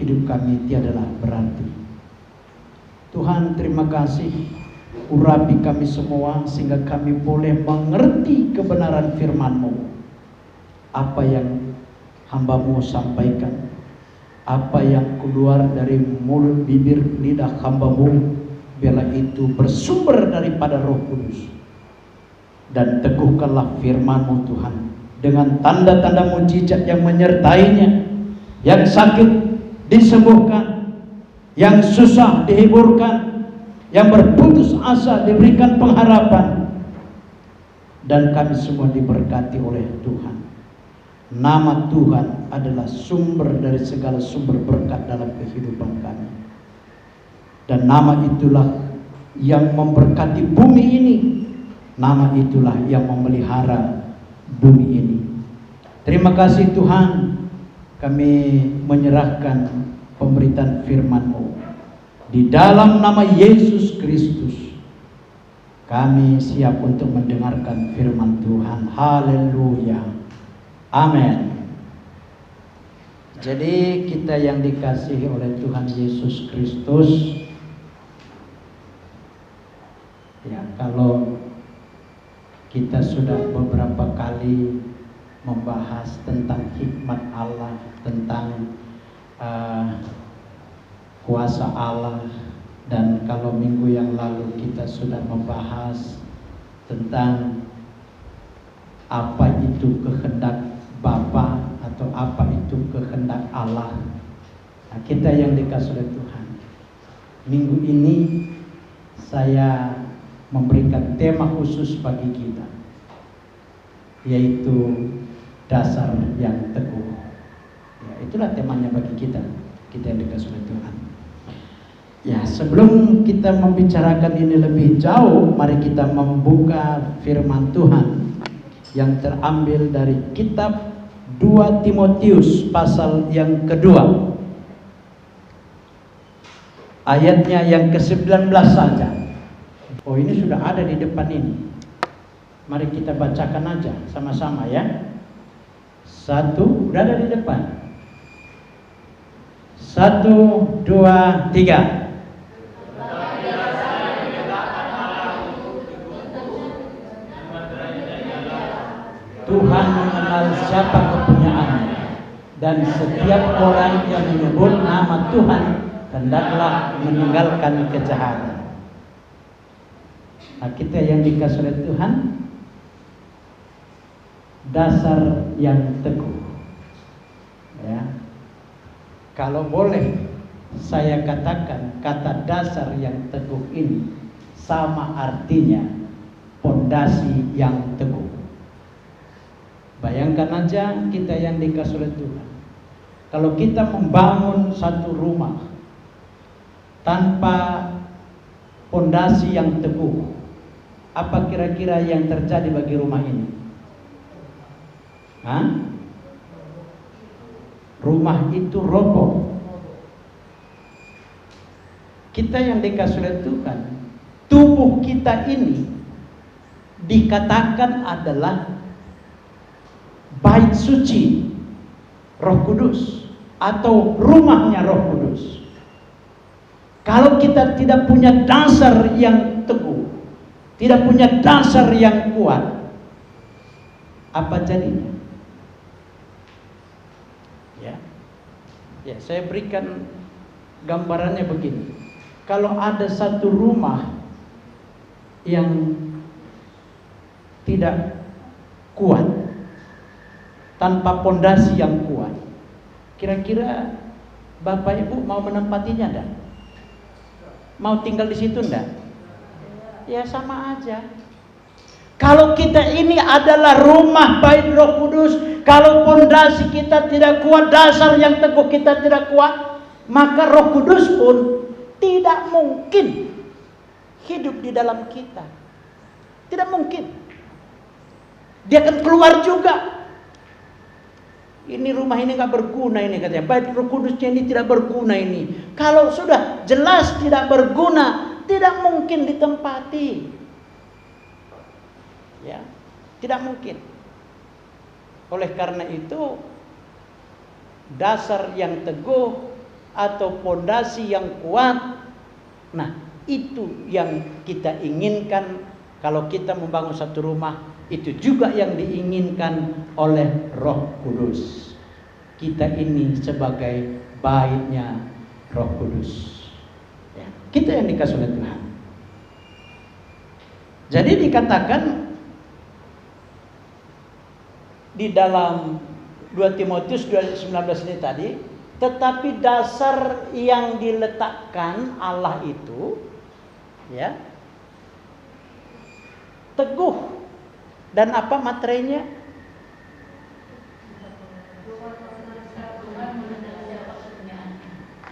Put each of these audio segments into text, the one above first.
hidup kami tiadalah berarti. Tuhan, terima kasih, urapi kami semua sehingga kami boleh mengerti kebenaran firman-Mu. Apa yang hamba-Mu sampaikan, apa yang keluar dari mulut bibir lidah hamba-Mu, biarlah itu bersumber daripada Roh Kudus. Dan teguhkanlah firman-Mu Tuhan dengan tanda-tanda mujizat yang menyertainya. Yang sakit disembuhkan, yang susah dihiburkan, yang berputus asa diberikan pengharapan, dan kami semua diberkati oleh Tuhan. Nama Tuhan adalah sumber dari segala sumber berkat dalam kehidupan kami, dan nama itulah yang memberkati bumi ini. Nama itulah yang memelihara bumi ini. Terima kasih Tuhan, kami menyerahkan pemberitaan firman-Mu di dalam nama Yesus Kristus. Kami siap untuk mendengarkan firman Tuhan. Haleluya, amin. Jadi kita yang dikasihi oleh Tuhan Yesus Kristus, ya, kalau kita sudah beberapa kali membahas tentang hikmat Allah, tentang kuasa Allah, dan kalau minggu yang lalu kita sudah membahas tentang apa itu kehendak Bapa atau apa itu kehendak Allah. Nah, kita yang dikasihi oleh Tuhan, minggu ini saya memberikan tema khusus bagi kita, yaitu dasar yang teguh. Ya, itulah temanya bagi kita yang dikasihi oleh Tuhan. Ya, sebelum kita membicarakan ini lebih jauh, mari kita membuka firman Tuhan yang terambil dari kitab 2 Timotius pasal yang kedua, ayatnya yang ke-19 saja. Oh, ini sudah ada di depan ini. Mari kita bacakan aja sama-sama ya. 1, udah ada di depan. 1, 2, 3. Tuhan mengenal siapa kepunyaannya, dan setiap orang yang menyebut nama Tuhan hendaklah meninggalkan kejahatan. Nah, kita yang dikasihi oleh Tuhan, dasar yang teguh. Ya, kalau boleh saya katakan, kata dasar yang teguh ini sama artinya pondasi yang teguh. Bayangkan aja kita yang dikasihi oleh Tuhan, kalau kita membangun satu rumah tanpa pondasi yang teguh, apa kira-kira yang terjadi bagi rumah ini? Rumah itu roboh. Kita yang dikasihi oleh Tuhan, tubuh kita ini dikatakan adalah bait suci Roh Kudus atau rumahnya Roh Kudus. Kalau kita tidak punya dasar yang teguh, tidak punya dasar yang kuat, apa jadinya? Ya, saya berikan gambarannya begini. Kalau ada satu rumah yang tidak kuat, tanpa pondasi yang kuat, kira-kira Bapak Ibu mau menempatinya enggak? Mau tinggal di situ enggak? Ya sama aja. Kalau kita ini adalah rumah bait Roh Kudus, kalau pondasi kita tidak kuat, dasar yang teguh kita tidak kuat, maka Roh Kudus pun tidak mungkin hidup di dalam kita. Tidak mungkin. Dia akan keluar juga. Ini rumah ini gak berguna ini katanya. Bait Roh Kudusnya ini tidak berguna ini. Kalau sudah jelas tidak berguna, tidak mungkin ditempati. Ya, tidak mungkin. Oleh karena itu, dasar yang teguh atau pondasi yang kuat. Nah, itu yang kita inginkan kalau kita membangun satu rumah. Itu juga yang diinginkan oleh Roh Kudus. Kita ini sebagai baitnya Roh Kudus. Ya, kita yang dikasih oleh Tuhan. Jadi dikatakan di dalam 2 Timotius 2:19 ini tadi, tetapi dasar yang diletakkan Allah itu, ya, teguh. Dan apa materainya?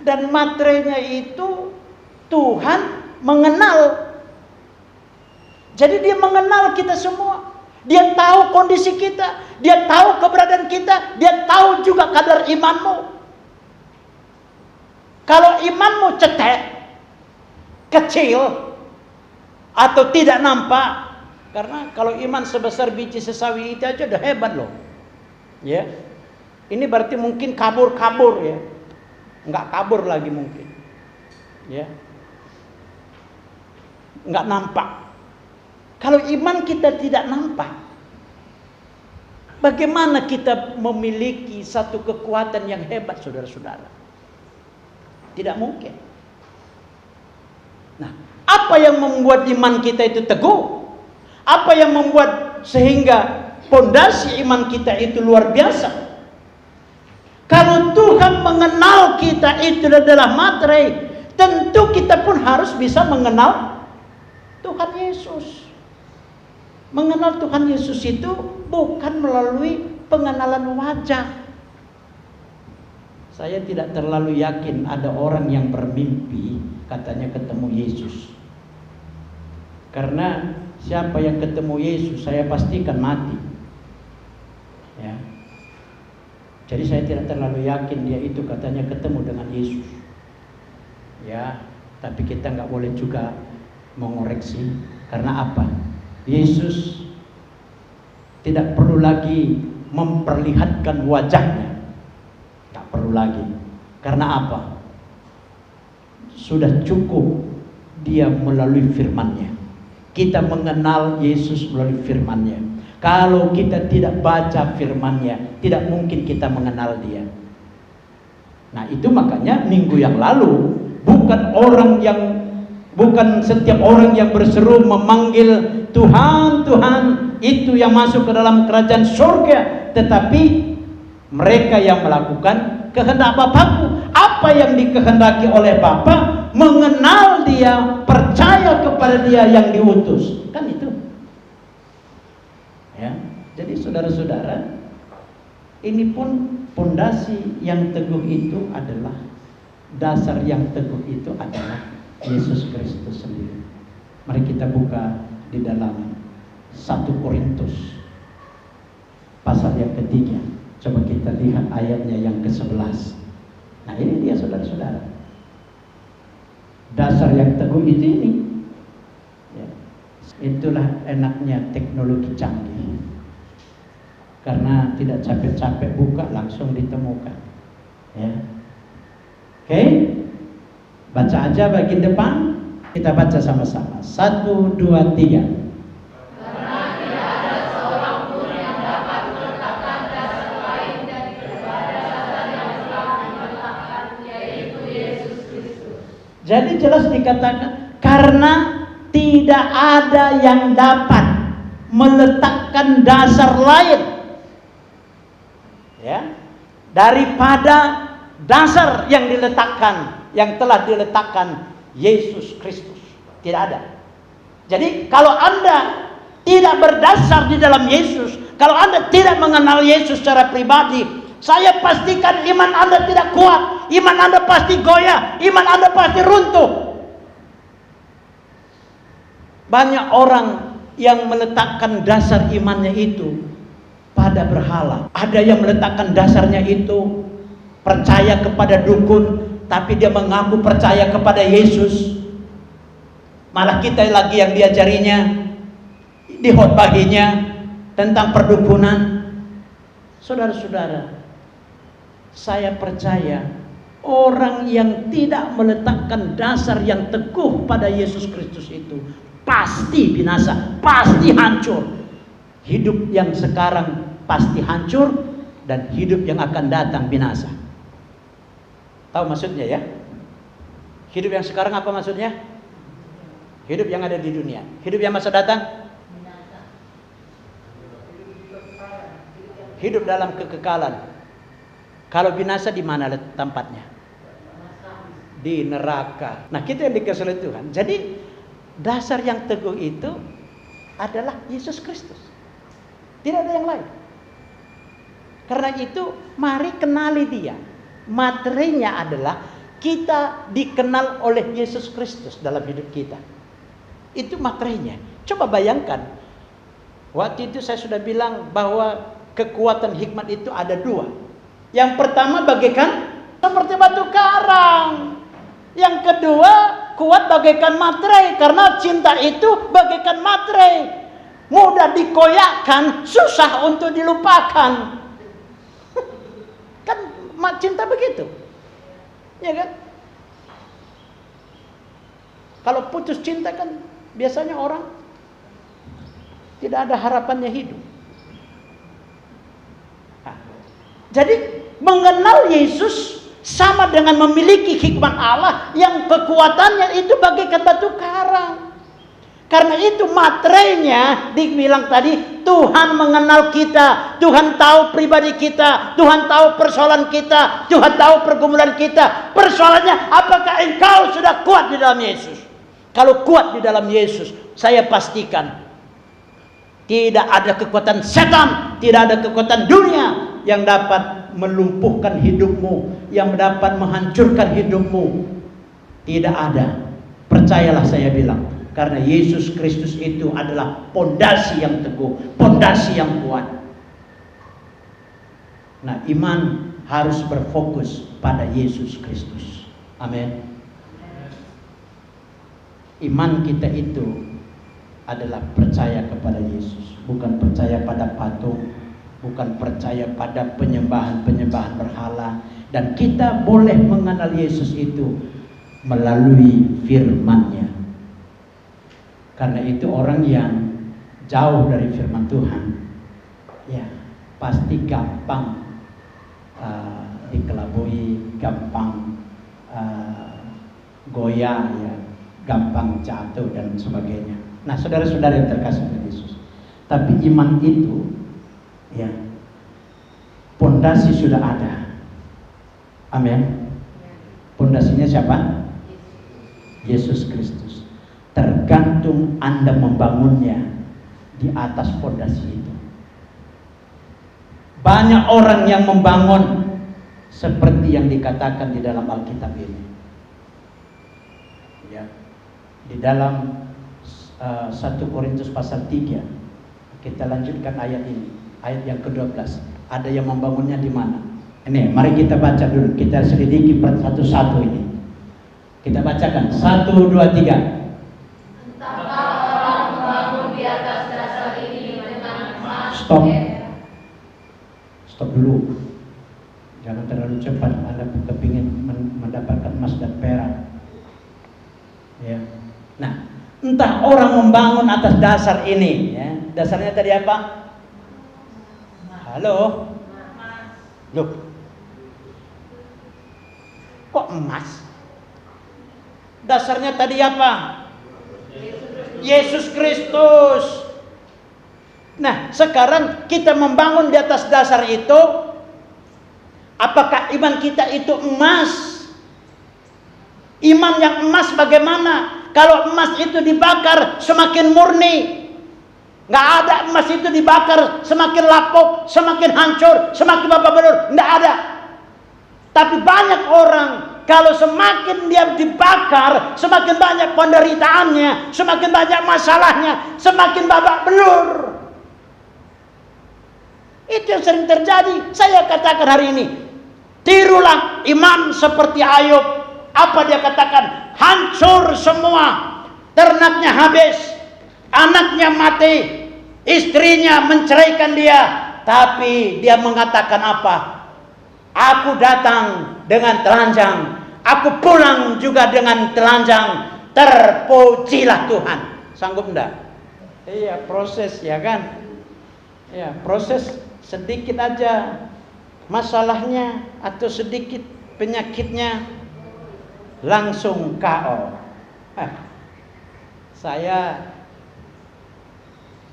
Dan materainya itu Tuhan mengenal. Jadi dia mengenal kita semua. Dia tahu kondisi kita, dia tahu keberadaan kita, dia tahu juga kadar imanmu. Kalau imanmu cetek, kecil, atau tidak nampak, karena kalau iman sebesar biji sesawi itu aja udah hebat loh. Ya. Ini berarti mungkin kabur-kabur ya. Enggak kabur lagi mungkin. Ya. Enggak nampak. Kalau iman kita tidak nampak, bagaimana kita memiliki satu kekuatan yang hebat, saudara-saudara? Tidak mungkin. Nah, apa yang membuat iman kita itu teguh? Apa yang membuat sehingga pondasi iman kita itu luar biasa? Kalau Tuhan mengenal kita itu adalah materai, tentu kita pun harus bisa mengenal Tuhan Yesus. Mengenal Tuhan Yesus itu bukan melalui pengenalan wajah. Saya tidak terlalu yakin ada orang yang bermimpi katanya ketemu Yesus. Karena siapa yang ketemu Yesus saya pastikan mati. Ya. Jadi saya tidak terlalu yakin dia itu katanya ketemu dengan Yesus. Ya, tapi kita nggak boleh juga mengoreksi. Karena apa? Yesus tidak perlu lagi memperlihatkan wajahnya. Tak perlu lagi. Karena apa? Sudah cukup dia melalui firman-Nya. Kita mengenal Yesus melalui firman-Nya. Kalau kita tidak baca firman-Nya, tidak mungkin kita mengenal dia. Nah, itu makanya minggu yang lalu bukan setiap orang yang berseru memanggil Tuhan, Tuhan itu yang masuk ke dalam kerajaan surga, tetapi mereka yang melakukan kehendak Bapakku. Apa yang dikehendaki oleh Bapa, mengenal dia, percaya kepada dia yang diutus. Kan itu. Ya. Jadi saudara-saudara, ini pun pondasi yang teguh itu adalah, dasar yang teguh itu adalah Yesus Kristus sendiri. Mari kita buka di dalam 1 Korintus pasal yang ketiga. Coba kita lihat ayatnya yang ke-11. Nah, ini dia saudara-saudara. Dasar yang teguh itu ini. Ya. Itulah enaknya teknologi canggih. Karena tidak capek-capek buka, langsung ditemukan. Ya. Oke. Baca aja bagian depan. Kita baca sama-sama. 1, 2, 3. Jadi jelas dikatakan, karena tidak ada yang dapat meletakkan dasar lain, ya, daripada dasar yang diletakkan, yang telah diletakkan Yesus Kristus. Tidak ada. Jadi kalau Anda tidak berdasar di dalam Yesus, kalau Anda tidak mengenal Yesus secara pribadi, saya pastikan iman Anda tidak kuat, iman Anda pasti goyah, iman Anda pasti runtuh. Banyak orang yang meletakkan dasar imannya itu pada berhala. Ada yang meletakkan dasarnya itu percaya kepada dukun, tapi dia mengaku percaya kepada Yesus. Malah kita lagi yang diajarinya, dihotbahinya tentang perdukunan. Saudara-saudara, saya percaya Orang yang tidak meletakkan dasar yang teguh pada Yesus Kristus itu pasti binasa, pasti hancur. Hidup yang sekarang pasti hancur, dan hidup yang akan datang binasa. Tahu maksudnya ya? Hidup yang sekarang apa maksudnya? Hidup yang ada di dunia. Hidup yang masa datang? Hidup dalam kekekalan. Kalau binasa di mana tempatnya? Di neraka. Nah, kita yang dikasih oleh Tuhan. Jadi dasar yang teguh itu adalah Yesus Kristus. Tidak ada yang lain. Karena itu mari kenali Dia. Materinya adalah kita dikenal oleh Yesus Kristus dalam hidup kita. Itu materinya. Coba bayangkan. Waktu itu saya sudah bilang bahwa kekuatan hikmat itu ada dua. Yang pertama bagaikan seperti batu karang. Yang kedua kuat bagaikan materai, karena cinta itu bagaikan materai, mudah dikoyakkan, susah untuk dilupakan. Kan cinta begitu, ya kan? Kalau putus cinta kan biasanya orang tidak ada harapannya hidup. Nah, jadi mengenal Yesus sama dengan memiliki hikmat Allah yang kekuatannya itu bagaikan batu karang. Karena itu materainya dibilang tadi, Tuhan mengenal kita, Tuhan tahu pribadi kita, Tuhan tahu persoalan kita, Tuhan tahu pergumulan kita. Persoalannya, apakah engkau sudah kuat di dalam Yesus? Kalau kuat di dalam Yesus, saya pastikan tidak ada kekuatan setan, tidak ada kekuatan dunia yang dapat melumpuhkan hidupmu, yang dapat menghancurkan hidupmu. Tidak ada. Percayalah saya bilang. Karena Yesus Kristus itu adalah pondasi yang teguh, pondasi yang kuat. Nah, iman harus berfokus pada Yesus Kristus. Amin. Iman kita itu adalah percaya kepada Yesus, bukan percaya pada patung, bukan percaya pada penyembahan-penyembahan berhala. Dan kita boleh mengenal Yesus itu melalui firman-Nya. Karena itu orang yang jauh dari firman Tuhan, ya pasti gampang dikelabui, gampang goyah, ya, gampang jatuh dan sebagainya. Nah, saudara-saudara yang terkasih oleh Yesus, tapi iman itu, ya, pondasi sudah ada. Amin. Pondasinya siapa? Yesus Kristus. Tergantung Anda membangunnya di atas pondasi itu. Banyak orang yang membangun seperti yang dikatakan di dalam Alkitab ini. Ya, di dalam 1 Korintus pasal 3, kita lanjutkan ayat ini, ayat yang ke-12. Ada yang membangunnya di mana? Ini, mari kita baca dulu, kita selidiki satu-satu ini. Kita bacakan 1, 2, 3. Stop dulu. Jangan terlalu cepat. Anda kepingin mendapatkan emas dan perak. Ya. Nah, entah orang membangun atas dasar ini, ya. Dasarnya tadi apa? Halo? Loh. Kok emas? Dasarnya tadi apa? Yesus Kristus. Nah, sekarang kita membangun di atas dasar itu. Apakah iman kita itu emas? Iman yang emas bagaimana? Kalau emas itu dibakar semakin murni. Nggak ada emas itu dibakar semakin lapuk, semakin hancur, semakin babak belur. Nggak ada. Tapi banyak orang, kalau semakin dia dibakar, semakin banyak penderitaannya, semakin banyak masalahnya, semakin babak belur. Itu yang sering terjadi. Saya katakan hari ini, tirulah iman seperti Ayub. Apa dia katakan? Hancur semua, ternaknya habis, anaknya mati, istrinya menceraikan dia. Tapi dia mengatakan apa? Aku datang dengan telanjang, aku pulang juga dengan telanjang. Terpujilah Tuhan. Sanggup enggak? Iya, proses ya kan? Ya, proses sedikit aja masalahnya atau sedikit penyakitnya langsung KO. Saya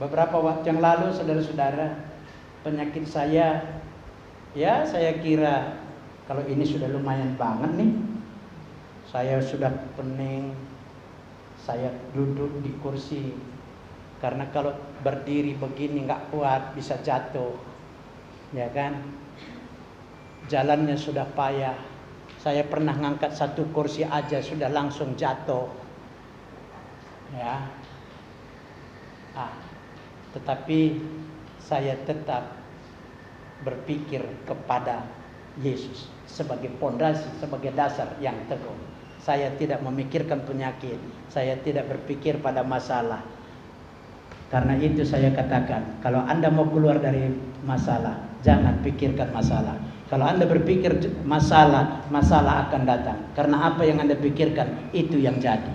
beberapa waktu yang lalu, saudara-saudara, penyakit saya, ya saya kira kalau ini sudah lumayan banget nih. Saya sudah pening, saya duduk di kursi, karena kalau berdiri begini nggak kuat, bisa jatuh, ya kan? Jalannya sudah payah. Saya pernah ngangkat satu kursi aja sudah langsung jatuh, ya. Tetapi saya tetap berpikir kepada Yesus sebagai pondasi, sebagai dasar yang teguh. Saya tidak memikirkan penyakit, saya tidak berpikir pada masalah. Karena itu saya katakan, kalau Anda mau keluar dari masalah, jangan pikirkan masalah. Kalau Anda berpikir masalah, masalah akan datang. Karena apa yang Anda pikirkan, itu yang jadi.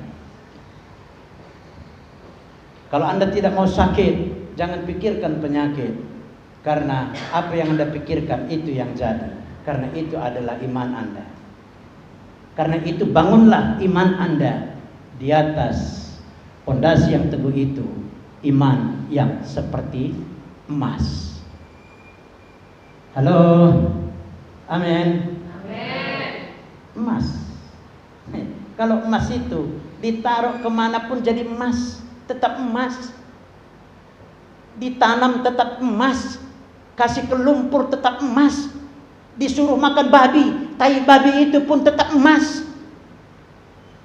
Kalau Anda tidak mau sakit, jangan pikirkan penyakit. Karena apa yang Anda pikirkan, itu yang jadi. Karena itu adalah iman Anda. Karena itu bangunlah iman Anda di atas pondasi yang teguh itu. Iman yang seperti emas. Halo, amin. Amin. Emas. Kalau emas itu ditaruh kemanapun jadi emas, tetap emas. Ditanam tetap emas, kasih ke lumpur tetap emas, disuruh makan babi, tai babi itu pun tetap emas.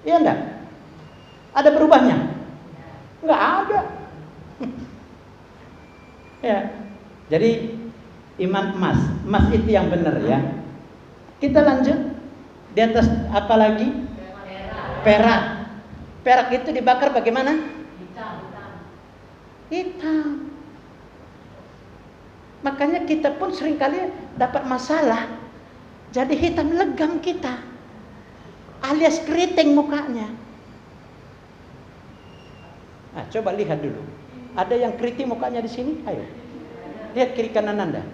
Iya enggak? Ada berubahnya? Enggak ada. Ya. Jadi iman emas, emas itu yang benar ya. Kita lanjut. Di atas apa lagi? Perak. Perak itu dibakar bagaimana? Hitam. Makanya kita pun seringkali dapat masalah, jadi hitam legam kita, alias keriting mukanya. Nah, coba lihat dulu. Ada yang keriting mukanya di sini? Ayo, lihat kiri kanan Anda.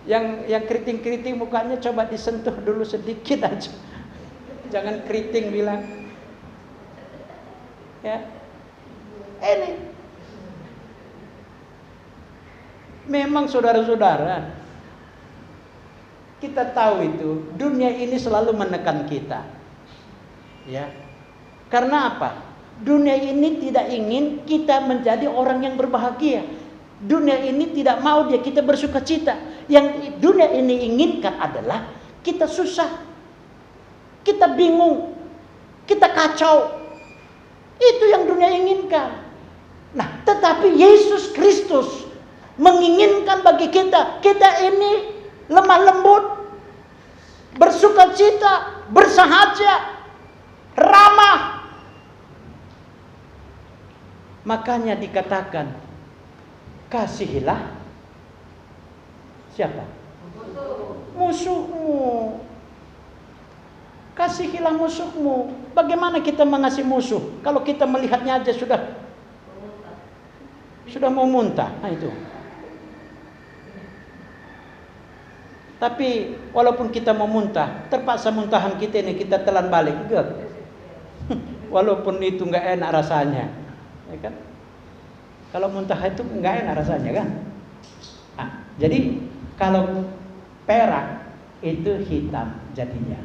Yang keriting-keriting mukanya coba disentuh dulu sedikit aja. Jangan keriting bilang. Ya. Ini memang saudara-saudara, kita tahu itu dunia ini selalu menekan kita, ya. Karena apa? Dunia ini tidak ingin kita menjadi orang yang berbahagia. Dunia ini tidak mau kita bersukacita. Yang dunia ini inginkan adalah kita susah, kita bingung, kita kacau. Itu yang dunia inginkan. Nah, tetapi Yesus Kristus menginginkan bagi kita ini lemah lembut, bersukacita, bersahaja, ramah. Makanya dikatakan, kasihilah siapa? Musuhmu. Kasihilah musuhmu. Bagaimana kita mengasihi musuh kalau kita melihatnya aja sudah mau muntah? Nah itu. Tapi walaupun kita mau muntah, terpaksa muntahan kita ini kita telan balik. Walaupun itu nggak enak rasanya, ya kan? Kalau muntah itu nggak enak rasanya kan? Nah, jadi kalau perak itu hitam jadinya.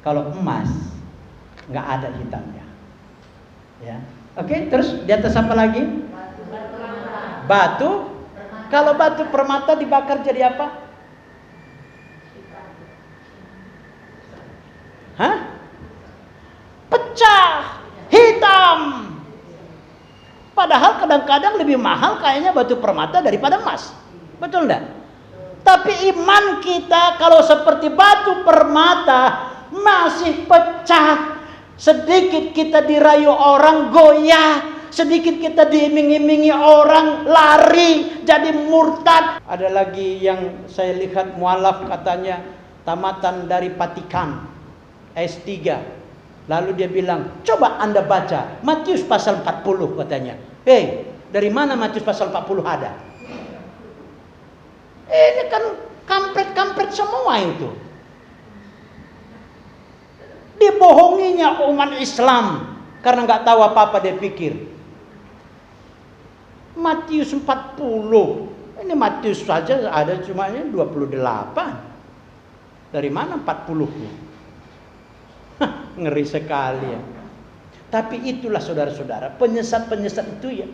Kalau emas nggak ada hitamnya. Ya, oke. Terus di atas apa lagi? Batu. Kalau batu permata dibakar jadi apa? Hah? Pecah, hitam. Padahal kadang-kadang lebih mahal kayaknya batu permata daripada emas. Betul enggak? Tapi iman kita kalau seperti batu permata masih pecah. Sedikit kita dirayu orang goyah, sedikit kita diiming-imingi orang, lari, jadi murtad. Ada lagi yang saya lihat mualaf katanya tamatan dari Vatikan, S3. Lalu dia bilang, coba Anda baca Matius pasal 40 katanya. Dari mana Matius pasal 40 ada? Ini kan kampret-kampret semua itu. Dibohonginya umat Islam karena nggak tahu apa-apa, dia pikir Matius 40. Ini Matius saja ada cuma 28. Dari mana 40? Ngeri sekali ya. Tapi itulah saudara-saudara, penyesat-penyesat itu ya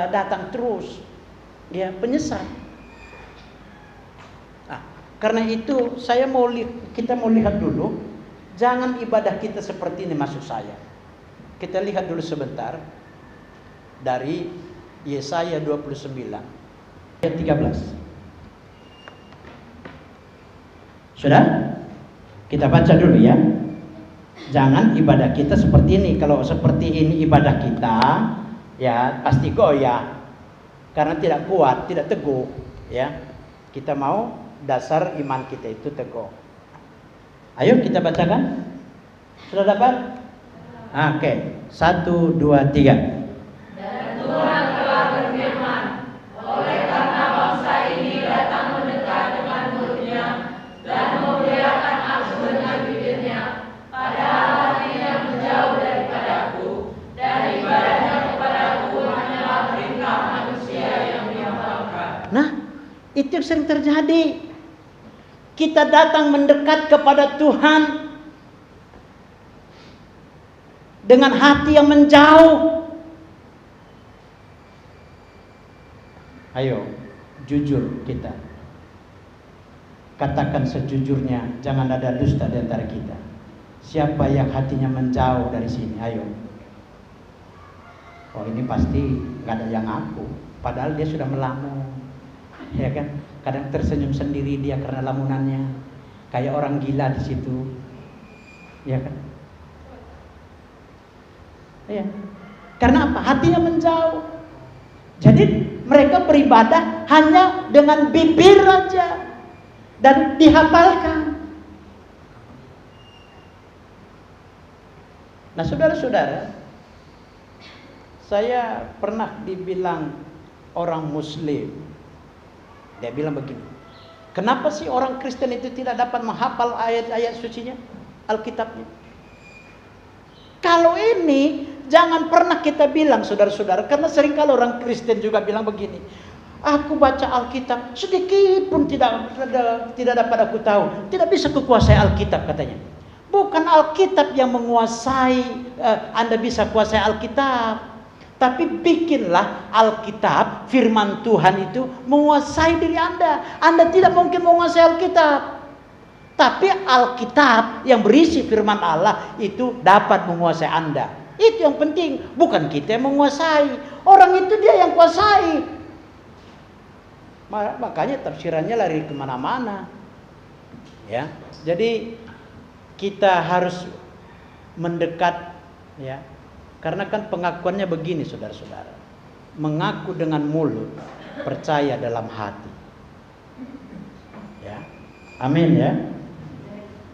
datang terus. Ya, penyesat. Karena itu kita mau lihat dulu. Jangan ibadah kita seperti ini, maksud saya. Kita lihat dulu sebentar dari Yesaya 29 ayat 13. Sudah? Kita baca dulu ya. Jangan ibadah kita seperti ini. Kalau seperti ini ibadah kita, ya pasti goyah. Karena tidak kuat, tidak teguh, ya. Kita mau dasar iman kita itu teguh. Ayo kita bacakan. Sudah dapat? Oke. 1, 2, 3. Dan Tuhan telah berfirman, oleh karena bangsa ini datang mendekat dengan mulutnya dan memuliakan aku dengan bibirnya, padahal hatinya menjauh daripadaku, dan ibadahnya kepadaku hanyalah perintah manusia yang dihafalkan. Nah, itu yang sering terjadi. Kita datang mendekat kepada Tuhan dengan hati yang menjauh. Ayo, jujur kita. Katakan sejujurnya, jangan ada dusta di antara kita. Siapa yang hatinya menjauh dari sini? Ayo. Oh, ini pasti nggak ada yang ngaku. Padahal dia sudah melamun, ya kan? Kadang tersenyum sendiri dia karena lamunannya, kayak orang gila di situ, ya kan? Ya, karena apa? Hatinya menjauh. Jadi mereka beribadah hanya dengan bibir aja dan dihafalkan. Nah, saudara-saudara, saya pernah dibilang orang Muslim. Dia bilang begini, kenapa sih orang Kristen itu tidak dapat menghafal ayat-ayat sucinya, Alkitabnya? Kalau ini jangan pernah kita bilang, saudara-saudara, karena seringkali orang Kristen juga bilang begini, aku baca Alkitab sedikit pun tidak dapat aku tahu, tidak bisa kukuasai Alkitab katanya. Bukan Alkitab yang menguasai Anda bisa kuasai Alkitab. Tapi bikinlah Alkitab, firman Tuhan itu menguasai diri Anda. Anda tidak mungkin menguasai Alkitab. Tapi Alkitab yang berisi firman Allah itu dapat menguasai Anda. Itu yang penting. Bukan kita yang menguasai. Orang itu dia yang kuasai. Makanya tafsirannya lari kemana-mana. Ya, jadi kita harus mendekat, ya. Karena kan pengakuannya begini, saudara-saudara. Mengaku dengan mulut, percaya dalam hati. Ya. Amin ya.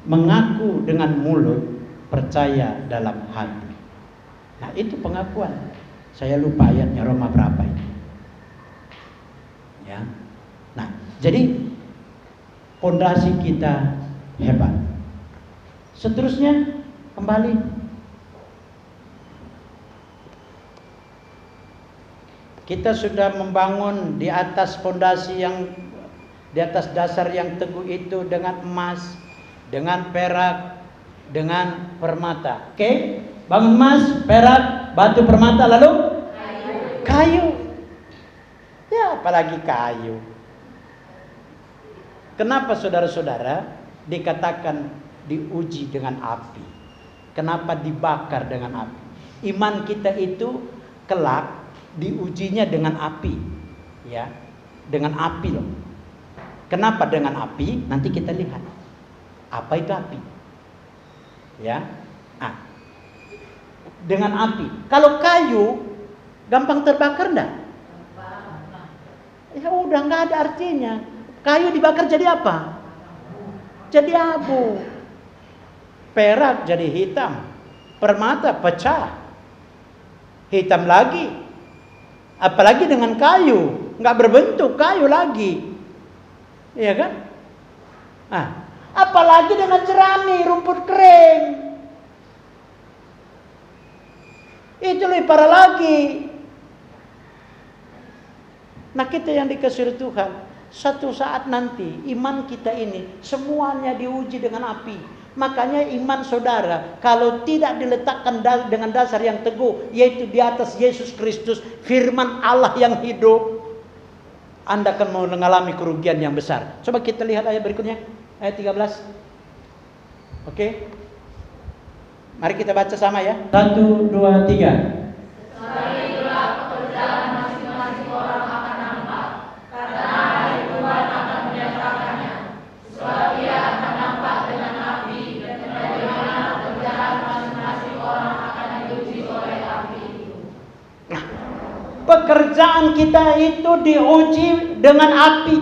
Mengaku dengan mulut, percaya dalam hati. Nah, itu pengakuan. Saya lupa ayatnya, Roma berapa ini. Ya. Nah, jadi pondasi kita hebat. Seterusnya kembali. Kita sudah membangun di atas fondasi di atas dasar yang teguh itu dengan emas, dengan perak, dengan permata. Oke? Bangun emas, perak, batu, permata, lalu kayu. Ya, apalagi kayu. Kenapa saudara-saudara dikatakan diuji dengan api? Kenapa dibakar dengan api? Iman kita itu kelak diujinya dengan api, ya, dengan api loh. Kenapa dengan api? Nanti kita lihat. Apa itu api? Ya, dengan api. Kalau kayu Gampang terbakar enggak? Ya udah, nggak ada artinya. Kayu dibakar jadi apa? Jadi abu. Perak jadi hitam. Permata pecah. Hitam lagi. Apalagi dengan kayu, nggak berbentuk kayu lagi. Iya kan? Ah, apalagi dengan jerami, rumput kering. Itu lebih parah lagi. Nah, kita yang dikasihi Tuhan, satu saat nanti iman kita ini semuanya diuji dengan api. Makanya iman saudara kalau tidak diletakkan dengan dasar yang teguh, yaitu di atas Yesus Kristus, firman Allah yang hidup, Anda akan mengalami kerugian yang besar. Coba kita lihat ayat berikutnya, ayat 13. Oke. Mari kita baca sama ya. 1, 2, 3. Pekerjaan kita itu diuji dengan api.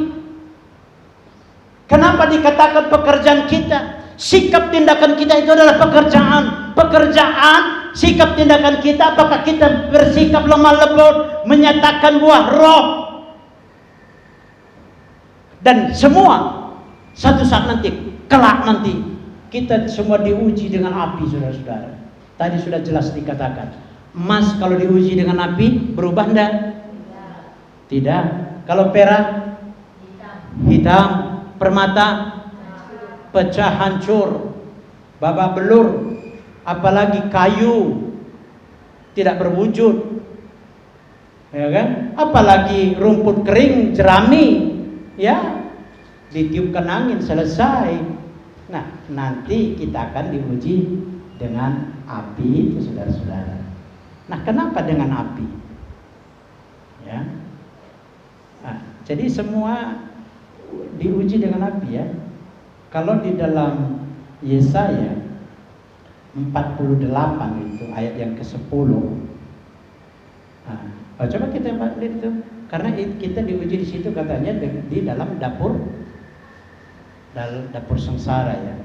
Kenapa dikatakan pekerjaan kita? Sikap tindakan kita itu adalah pekerjaan. Pekerjaan, sikap tindakan kita, apakah kita bersikap lemah lembut, menyatakan buah roh. Dan semua satu saat nanti, kelak nanti, kita semua diuji dengan api, saudara-saudara. Tadi sudah jelas dikatakan. Emas kalau diuji dengan api berubah enggak? Tidak. Kalau perak hitam, permata pecah hancur, babak belur, apalagi kayu tidak berwujud. Ya kan? Apalagi rumput kering, jerami, ya, ditiupkan angin selesai. Nah, nanti kita akan diuji dengan api, saudara-saudara. Nah, kenapa dengan api? Ya. Nah, jadi semua diuji dengan api ya. Kalau di dalam Yesaya 48 itu ayat yang ke-10. Nah, coba kita lihat itu. Karena kita diuji di situ katanya di dalam dapur sengsara ya.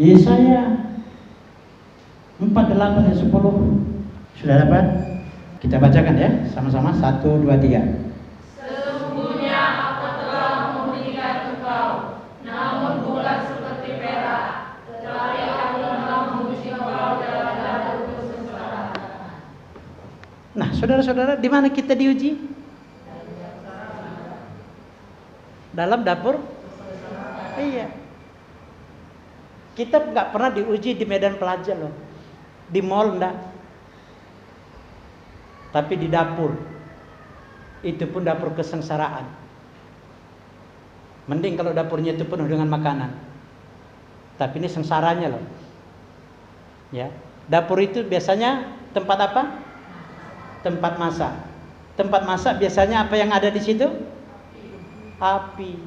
Yesaya 48 ayat 10. Sudah dapat? Kita bacakan ya, sama-sama. 1, 2, 3. Sesungguhnya aku telah memberikan engkau, namun bukan seperti perak, tetapi aku telah menguji engkau dalam dapur kesengsaraan. Nah, saudara-saudara, di mana kita diuji? Dalam dapur? Iya. Kita nggak pernah diuji di medan pelajar loh, di mall enggak. Tapi di dapur, itu pun dapur kesengsaraan. Mending kalau dapurnya itu penuh dengan makanan. Tapi ini sengsaranya loh. Ya, dapur itu biasanya tempat apa? Tempat masak. Tempat masak biasanya apa yang ada di situ? Api.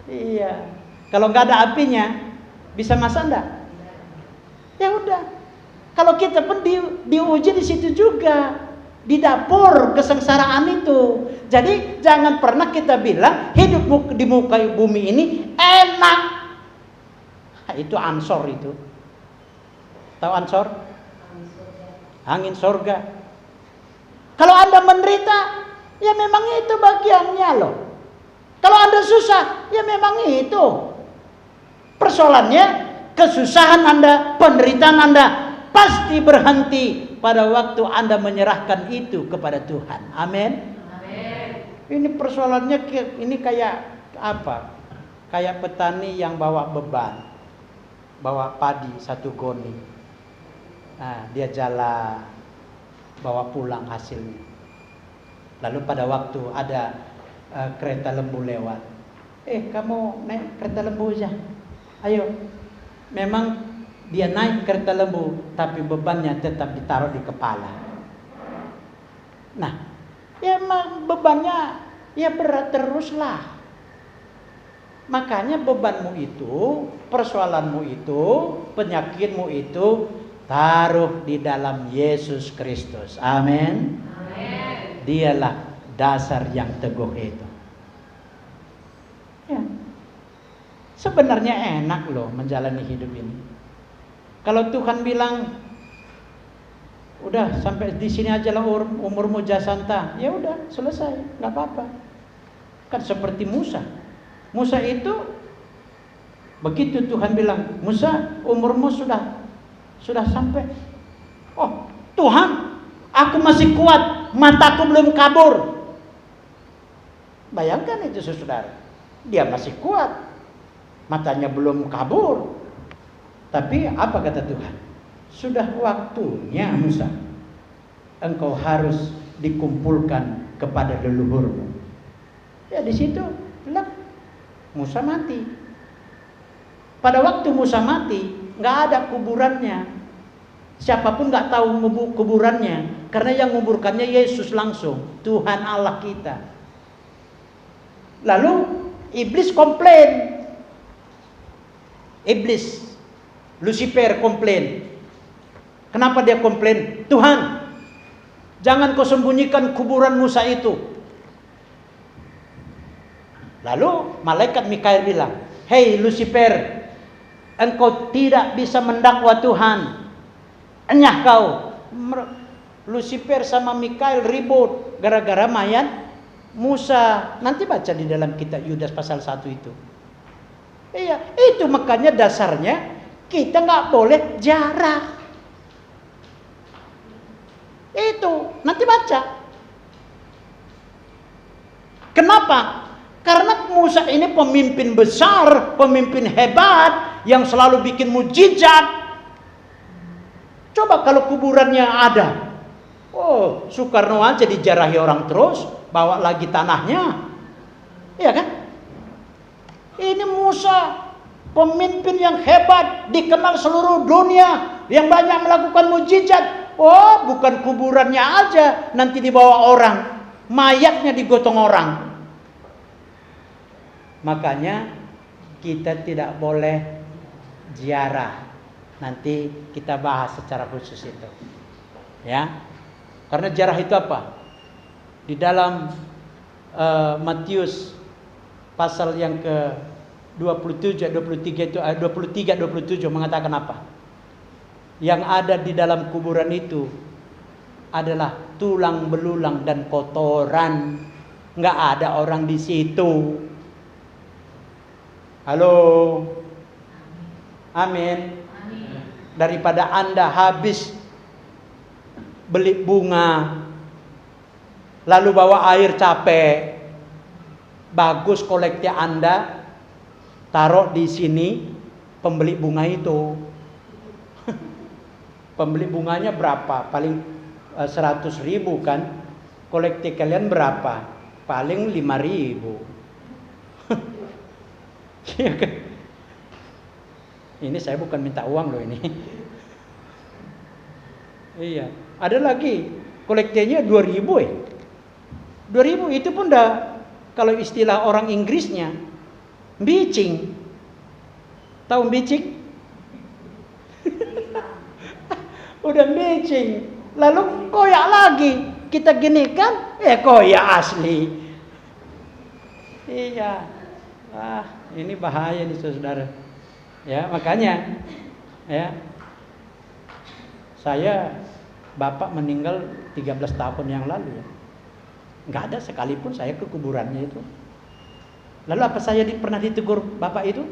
Iya. Kalau nggak ada apinya, bisa masak enggak? Ya udah. Kalau kita pun diuji di situ juga, di dapur kesengsaraan itu. Jadi jangan pernah kita bilang hidup di muka bumi ini enak. Itu ansor itu. Tahu ansor? Angin sorga. Kalau Anda menderita, ya memang itu bagiannya loh. Kalau Anda susah, ya memang itu. Persoalannya, kesusahan Anda, penderitaan Anda pasti berhenti pada waktu Anda menyerahkan itu kepada Tuhan. Amin. Ini persoalannya ini kayak apa? Kayak petani yang bawa beban, bawa padi 1 goni. Nah, dia jalan, bawa pulang hasilnya. Lalu pada waktu ada kereta lembu lewat, kamu naik kereta lembu aja. Ayo. Memang dia naik kereta lembu, tapi bebannya tetap ditaruh di kepala. Nah, ya bebannya ya berat teruslah. Makanya bebanmu itu, persoalanmu itu, penyakitmu itu Taruh di dalam Yesus Kristus. Amin. Dialah dasar yang teguh itu. Ya. Sebenarnya enak loh menjalani hidup ini. Kalau Tuhan bilang, udah sampai di sini aja lah umurmu Jasanta, ya udah selesai, nggak apa-apa. Kan seperti Musa. Musa itu begitu Tuhan bilang, Musa umurmu sudah sampai. Oh Tuhan, aku masih kuat, mataku belum kabur. Bayangkan itu saudara, dia masih kuat, matanya belum kabur. Tapi apa kata Tuhan? Sudah waktunya Musa, engkau harus dikumpulkan kepada leluhurmu. Ya di situ Musa mati. Pada waktu Musa mati, nggak ada kuburannya. Siapapun nggak tahu kuburannya, karena yang menguburkannya Yesus langsung, Tuhan Allah kita. Lalu iblis komplain. Iblis, Lucifer komplain. Kenapa dia komplain? Tuhan, jangan kau sembunyikan kuburan Musa itu. Lalu malaikat Mikail bilang, hei Lucifer, engkau tidak bisa mendakwa Tuhan. Enyah kau. Lucifer sama Mikail ribut gara-gara mayat Musa. Nanti baca di dalam kitab Yudas pasal 1 itu. Iya, itu makanya dasarnya kita nggak boleh jarah. Itu nanti baca. Kenapa? Karena Musa ini pemimpin besar, pemimpin hebat yang selalu bikin mujizat. Coba kalau kuburannya ada, oh Soekarno aja dijarahi orang terus, bawa lagi tanahnya, iya kan? Ini Musa, pemimpin yang hebat, dikenal seluruh dunia, yang banyak melakukan mujizat. Oh, bukan kuburannya aja nanti dibawa orang, mayatnya digotong orang. Makanya kita tidak boleh ziarah. Nanti kita bahas secara khusus itu. Ya. Karena ziarah itu apa? Di dalam Matius pasal yang ke 27 23 itu 23 27 mengatakan apa? Yang ada di dalam kuburan itu adalah tulang belulang dan kotoran. Nggak ada orang di situ. Halo. Amin. Daripada Anda habis beli bunga, lalu bawa air capek, bagus koleknya Anda taruh di sini pembeli bunga itu. Pembeli bunganya berapa? Paling 100.000 kan? Kolektif kalian berapa? Paling 5.000. Ini saya bukan minta uang loh ini. Iya. Ada lagi kolektifnya 2.000 2.000 itu pun dah, kalau istilah orang Inggrisnya, bicing. Tahu bicing? Udah bicing. Lalu koyak lagi. Kita gini kan, koyak asli. Iya. Ini bahaya nih saudara. Ya, makanya ya. Saya bapak meninggal 13 tahun yang lalu ya. Enggak ada sekalipun saya ke kuburannya itu. Lalu apa saya pernah ditegur bapak itu?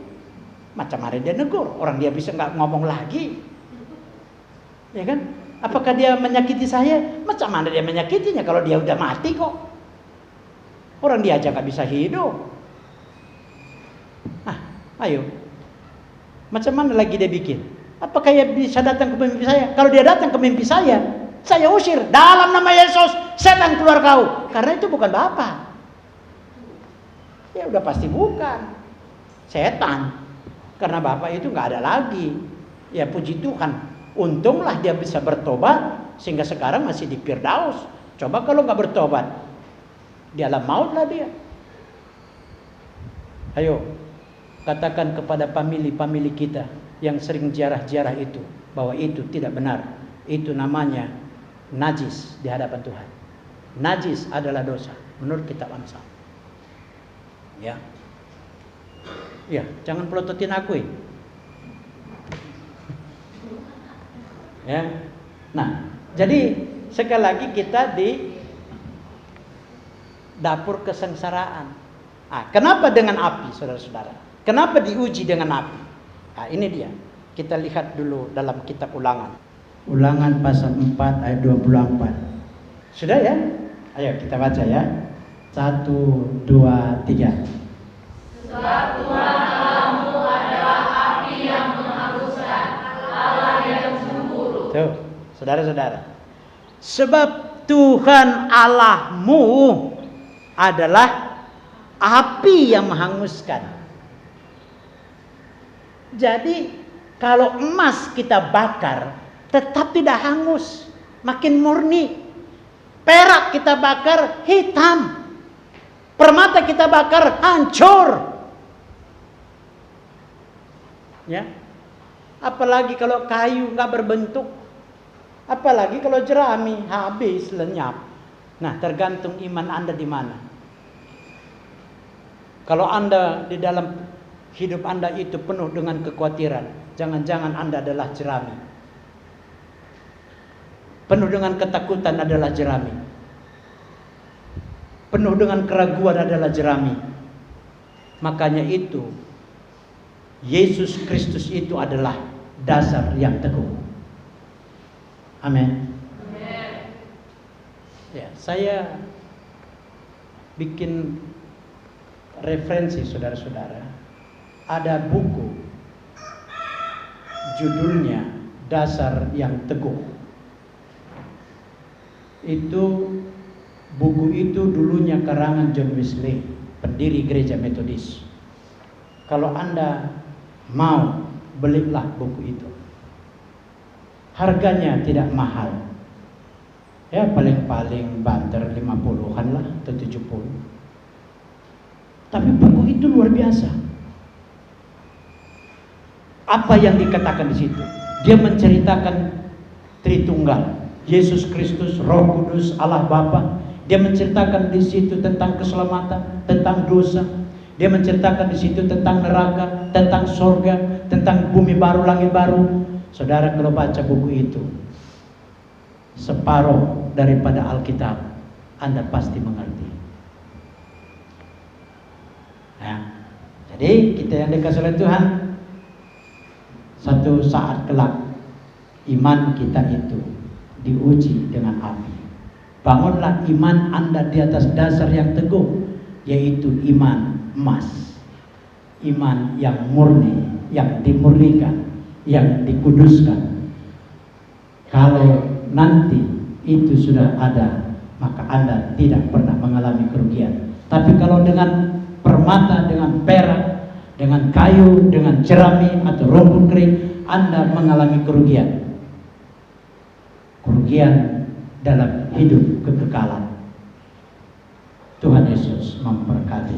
Macam mana dia negur? Orang dia bisa nggak ngomong lagi. Ya kan? Apakah dia menyakiti saya? Macam mana dia menyakitinya kalau dia udah mati kok? Orang dia aja nggak bisa hidup. Ayo. Macam mana lagi dia bikin? Apakah dia bisa datang ke mimpi saya? Kalau dia datang ke mimpi saya usir. Dalam nama Yesus, setan keluar kau. Karena itu bukan Bapak. Ya udah pasti bukan. Setan. Karena Bapak itu nggak ada lagi. Ya puji Tuhan. Untunglah dia bisa bertobat. Sehingga sekarang masih di Firdaus. Coba kalau nggak bertobat. Di alam maut lah dia. Ayo. Katakan kepada famili kita yang sering ziarah-ziarah itu. bahwa itu tidak benar. Itu namanya najis di hadapan Tuhan. Najis adalah dosa menurut kitab Amsal. Ya. Ya, jangan pelototin aku ini. Ya. Nah, jadi sekali lagi kita di dapur kesengsaraan. Kenapa dengan api, saudara-saudara? Kenapa diuji dengan api? Ini dia. Kita lihat dulu dalam kitab Ulangan. Ulangan pasal 4 ayat 24. Sudah ya? Ayo kita baca ya. 1, 2, 3. Sebab Tuhan Allahmu adalah api yang menghanguskan, Allah yang cemburu. Tuh, saudara-saudara. Sebab Tuhan Allahmu adalah api yang menghanguskan. Jadi kalau emas kita bakar tetap tidak hangus, makin murni. Perak kita bakar hitam. Permata kita bakar hancur. Ya. Apalagi kalau kayu nggak berbentuk. Apalagi kalau jerami habis lenyap. Nah, tergantung iman Anda di mana. Kalau Anda di dalam hidup Anda itu penuh dengan kekhawatiran, jangan-jangan Anda adalah jerami. Penuh dengan ketakutan adalah jerami. Penuh dengan keraguan adalah jerami. Makanya itu Yesus Kristus itu adalah dasar yang teguh. Amin. Ya, saya bikin referensi saudara-saudara. Ada buku judulnya Dasar yang Teguh. Buku itu dulunya karangan John Wesley, pendiri gereja Metodis. Kalau Anda mau, belilah buku itu. Harganya tidak mahal. Ya, paling-paling banter 50-an lah atau 70. Tapi buku itu luar biasa. Apa yang dikatakan di situ? Dia menceritakan Tritunggal, Yesus Kristus, Roh Kudus, Allah Bapa. Dia menceritakan di situ tentang keselamatan, tentang dosa. Dia menceritakan di situ tentang neraka, tentang sorga, tentang bumi baru, langit baru. Saudara kalau baca buku itu, separuh daripada Alkitab, Anda pasti mengerti. Nah, jadi kita yang dikasih oleh Tuhan, satu saat kelak iman kita itu diuji dengan api. Bangunlah iman Anda di atas dasar yang teguh, yaitu iman emas. Iman yang murni, yang dimurnikan, yang dikuduskan. Kalau nanti itu sudah ada, maka Anda tidak pernah mengalami kerugian. Tapi kalau dengan permata, dengan perak, dengan kayu, dengan jerami atau rumput kering, Anda mengalami kerugian. Kerugian dalam hidup kekekalan. Tuhan Yesus memberkati.